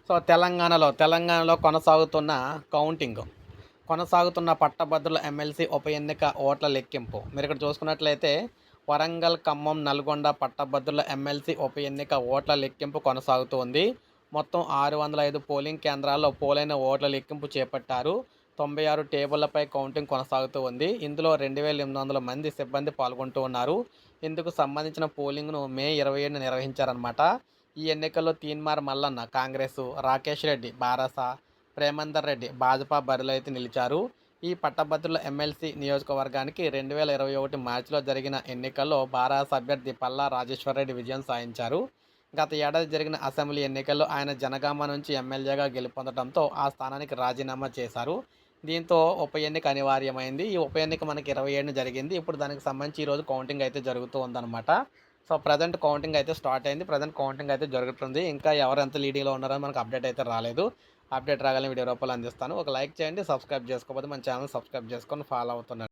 So, తెలంగాణలో కొనసాగుతున్న పట్టభద్రుల ఎమ్మెల్సీ ఉప ఎన్నిక ఓట్ల లెక్కింపు. మీరిక్కడ చూసుకున్నట్లయితే వరంగల్, ఖమ్మం, నల్గొండ పట్టభద్రుల ఎమ్మెల్సీ ఉప ఎన్నిక ఓట్ల లెక్కింపు కొనసాగుతూ ఉంది. మొత్తం 605 పోలింగ్ కేంద్రాల్లో పోలైన ఓట్ల లెక్కింపు చేపట్టారు. 96 టేబుళ్లపై కౌంటింగ్ కొనసాగుతూ ఉంది. ఇందులో 2800 మంది సిబ్బంది పాల్గొంటూ ఉన్నారు. ఇందుకు సంబంధించిన పోలింగ్‌ను మే 27న నిర్వహించారనమాట. ఈ ఎన్నికల్లో తీన్మార్ మల్లన్న కాంగ్రెసు, రాకేష్ రెడ్డి బారాస, ప్రేమందర్ రెడ్డి భాజపా బరిలో అయితే నిలిచారు. ఈ పట్టభద్రుల ఎమ్మెల్సీ నియోజకవర్గానికి 2021 మార్చిలో జరిగిన ఎన్నికల్లో బారాస అభ్యర్థి పల్లా రాజేశ్వరరెడ్డి విజయం సాధించారు. గత ఏడాది జరిగిన అసెంబ్లీ ఎన్నికల్లో ఆయన జనగామ నుంచి ఎమ్మెల్యేగా గెలుపొందడంతో ఆ స్థానానికి రాజీనామా చేశారు. దీంతో ఉప ఎన్నిక అనివార్యమైంది. ఈ ఉప ఎన్నిక మనకి 27న జరిగింది. ఇప్పుడు దానికి సంబంధించి ఈరోజు కౌంటింగ్ అయితే జరుగుతూ ఉందన్నమాట. సో, ప్రెజెంట్ కౌంటింగ్ అయితే స్టార్ట్ అయింది. ప్రెజెంట్ కౌంటింగ్ అయితే జరుగుతుంది. ఇంకా ఎవరు ఎంత లీడింగ్‌లో ఉన్నారో మనకు అప్డేట్ అయితే రాలేదు. అప్డేట్ రాగానే వీడియో రూపంలో అందిస్తాను. ఒక లైక్ చేయండి. సబ్స్క్రైబ్ చేసుకోకపోతే మన ఛానల్ సబ్స్క్రైబ్ చేసుకొని ఫాలో అవుతుండండి.